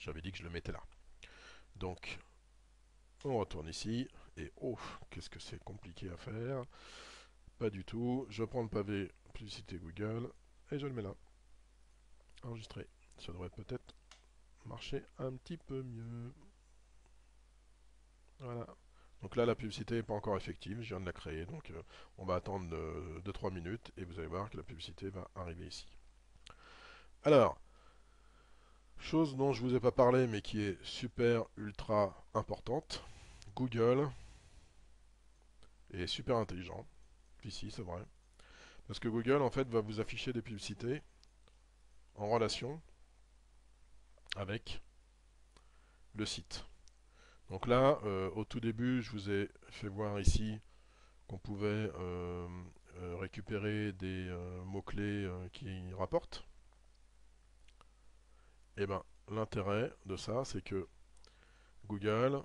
J'avais dit que je le mettais là. Donc, on retourne ici. Et oh, qu'est-ce que c'est compliqué à faire. Pas du tout. Je prends le pavé publicité Google et je le mets là. Enregistré. Ça devrait peut-être marcher un petit peu mieux. Voilà. Donc là, la publicité n'est pas encore effective, je viens de la créer, donc on va attendre 2-3 minutes et vous allez voir que la publicité va arriver ici. Alors, chose dont je ne vous ai pas parlé mais qui est super ultra importante, Google est super intelligent, ici c'est vrai, parce que Google en fait va vous afficher des publicités en relation avec le site. Donc là, au tout début, je vous ai fait voir ici qu'on pouvait récupérer des mots-clés qui rapportent. Et ben, l'intérêt de ça, c'est que Google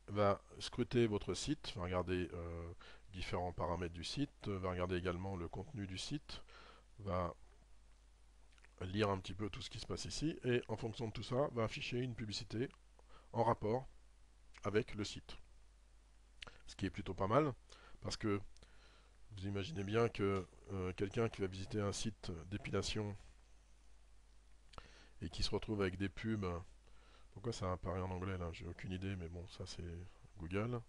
va scruter votre site, va regarder différents paramètres du site, va regarder également le contenu du site, va lire un petit peu tout ce qui se passe ici, et en fonction de tout ça, va afficher une publicité en rapport avec le site. Ce qui est plutôt pas mal, parce que vous imaginez bien que quelqu'un qui va visiter un site d'épilation et qui se retrouve avec des pubs. Pourquoi ça apparaît en anglais là? J'ai aucune idée, mais bon, ça c'est Google.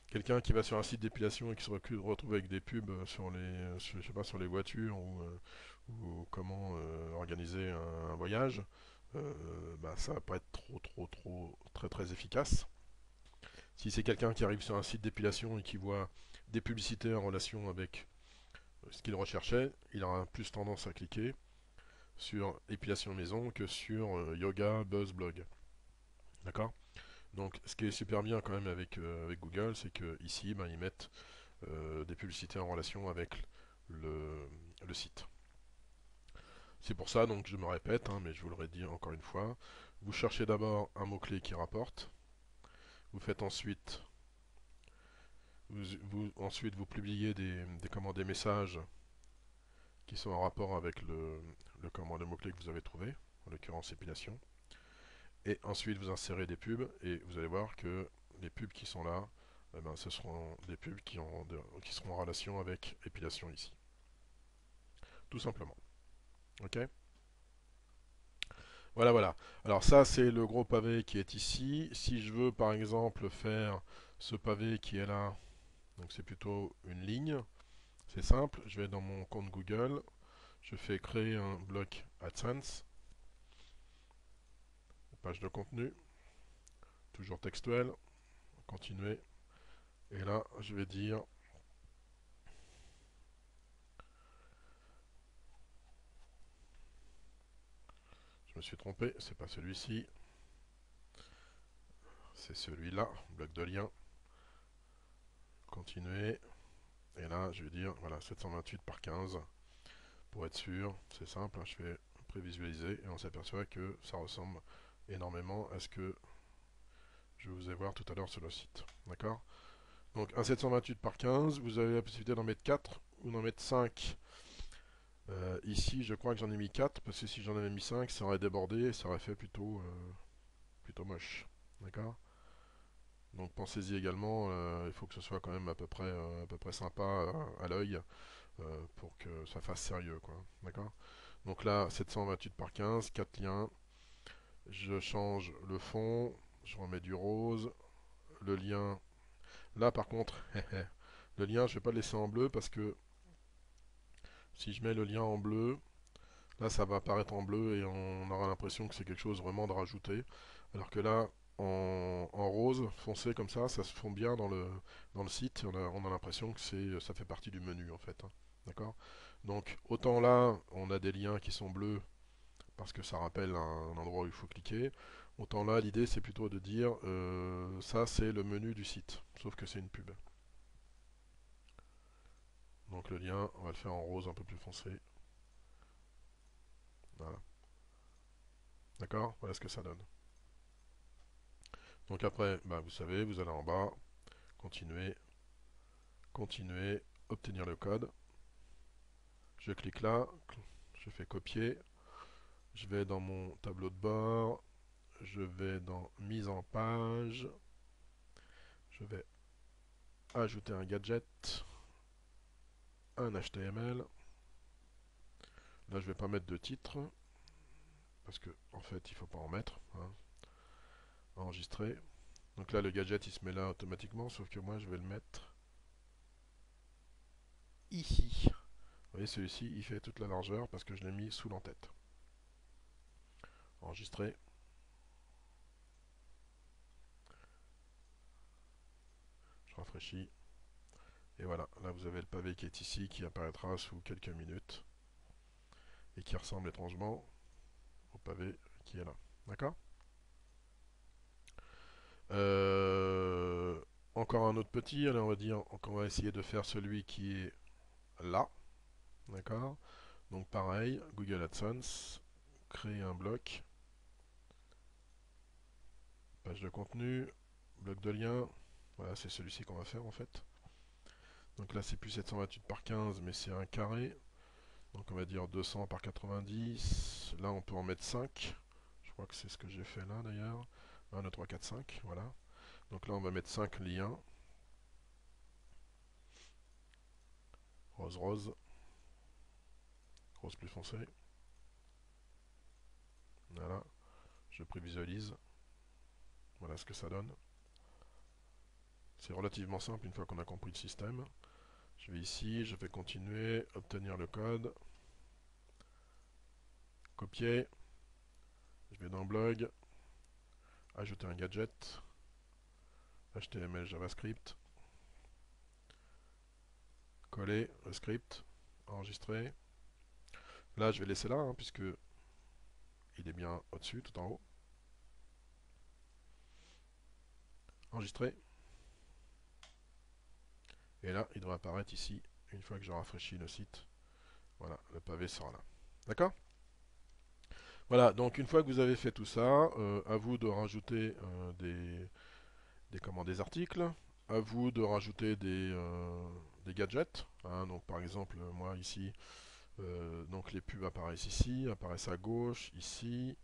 Quelqu'un qui va sur un site d'épilation et qui se retrouve avec des pubs sur les, je sais pas, sur les voitures ou comment organiser un voyage, bah, ça va pas être trop très très efficace. Si c'est quelqu'un qui arrive sur un site d'épilation et qui voit des publicités en relation avec ce qu'il recherchait, il aura plus tendance à cliquer sur épilation maison que sur yoga, buzz, blog. D'accord? Donc, ce qui est super bien quand même avec Google, c'est que ici, ben, ils mettent des publicités en relation avec le site. C'est pour ça, donc je me répète, hein, mais je vous le redis encore une fois, vous cherchez d'abord un mot-clé qui rapporte, vous faites ensuite, ensuite vous publiez des messages qui sont en rapport avec le mot-clé que vous avez trouvé, en l'occurrence épilation, et ensuite vous insérez des pubs, et vous allez voir que les pubs qui sont là, eh ben, ce seront des pubs qui seront en relation avec épilation ici. Tout simplement. Ok? Voilà, voilà. Alors ça, c'est le gros pavé qui est ici. Si je veux, par exemple, faire ce pavé qui est là, donc c'est plutôt une ligne, c'est simple. Je vais dans mon compte Google, je fais créer un bloc AdSense, page de contenu, toujours textuel, continuer. Et là, je vais dire, je me suis trompé, c'est pas celui-ci, c'est celui-là, bloc de lien, continuer. Et là, je vais dire, voilà, 728 par 15. Pour être sûr, c'est simple, hein, je fais prévisualiser et on s'aperçoit que ça ressemble énormément à ce que je vous ai voir tout à l'heure sur le site. D'accord? Donc un 728 par 15, vous avez la possibilité d'en mettre 4 ou d'en mettre 5. Ici, je crois que j'en ai mis 4 parce que si j'en avais mis 5, ça aurait débordé et ça aurait fait plutôt moche. D'accord? Donc pensez-y également, il faut que ce soit quand même à peu près sympa à l'œil pour que ça fasse sérieux, quoi. D'accord? Donc là, 728 par 15, 4 liens. Je change le fond, je remets du rose. Le lien, là par contre, le lien, je vais pas le laisser en bleu parce que si je mets le lien en bleu, là ça va apparaître en bleu et on aura l'impression que c'est quelque chose vraiment de rajouté. Alors que là, en rose foncé comme ça se fond bien dans le site. On a l'impression que ça fait partie du menu en fait, hein. D'accord? Donc autant là, on a des liens qui sont bleus parce que ça rappelle un endroit où il faut cliquer. Autant là, l'idée c'est plutôt de dire ça c'est le menu du site, sauf que c'est une pub. Donc le lien, on va le faire en rose un peu plus foncé. Voilà. D'accord? Voilà ce que ça donne. Donc après, bah, vous savez, vous allez en bas, continuer, continuer, obtenir le code. Je clique là, je fais copier, je vais dans mon tableau de bord, je vais dans mise en page, je vais ajouter un gadget, un HTML. Là, je vais pas mettre de titre parce que en fait, il faut pas en mettre, hein. Enregistrer. Donc là, le gadget, il se met là automatiquement, sauf que moi, je vais le mettre ici. Vous voyez, celui-ci, il fait toute la largeur parce que je l'ai mis sous l'entête. Enregistrer. Je rafraîchis. Et voilà, là vous avez le pavé qui est ici, qui apparaîtra sous quelques minutes. Et qui ressemble étrangement au pavé qui est là. D'accord. Euh, Encore un autre petit, alors on va dire qu'on va essayer de faire celui qui est là. D'accord. Donc pareil, Google AdSense, créer un bloc, page de contenu, bloc de lien. Voilà, c'est celui-ci qu'on va faire en fait. Donc là c'est plus 728 par 15, mais c'est un carré. Donc on va dire 200 par 90. Là on peut en mettre 5. Je crois que c'est ce que j'ai fait là d'ailleurs. 1, 2, 3, 4, 5. Voilà. Donc là on va mettre 5 liens. Rose rose. Rose plus foncé. Voilà. Je prévisualise. Voilà ce que ça donne. C'est relativement simple une fois qu'on a compris le système. Je vais ici, je vais continuer, obtenir le code. Copier. Je vais dans blog. Ajouter un gadget. HTML JavaScript. Coller le script. Enregistrer. Là je vais laisser là, hein, puisque il est bien au-dessus, tout en haut. Enregistrer. Et là, il devrait apparaître ici, une fois que je rafraîchis le site. Voilà, le pavé sera là. D'accord. Voilà, donc une fois que vous avez fait tout ça, à vous de rajouter des articles, à vous de rajouter des gadgets, hein. Donc par exemple, moi ici, donc les pubs apparaissent ici, apparaissent à gauche, ici.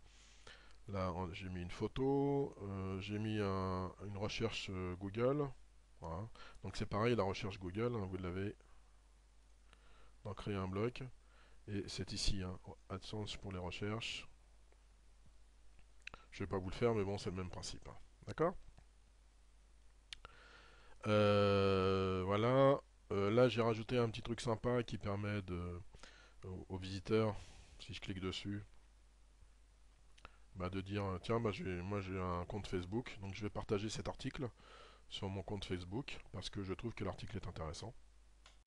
Là, j'ai mis une photo, j'ai mis une recherche Google. Voilà. Donc c'est pareil, la recherche Google, hein, vous l'avez dans créer un bloc. Et c'est ici, hein, AdSense pour les recherches. Je vais pas vous le faire, mais bon, c'est le même principe, hein. D'accord. Voilà. Là, j'ai rajouté un petit truc sympa qui permet aux visiteurs, si je clique dessus, bah, de dire tiens, bah, moi j'ai un compte Facebook, donc je vais partager cet article sur mon compte Facebook parce que je trouve que l'article est intéressant.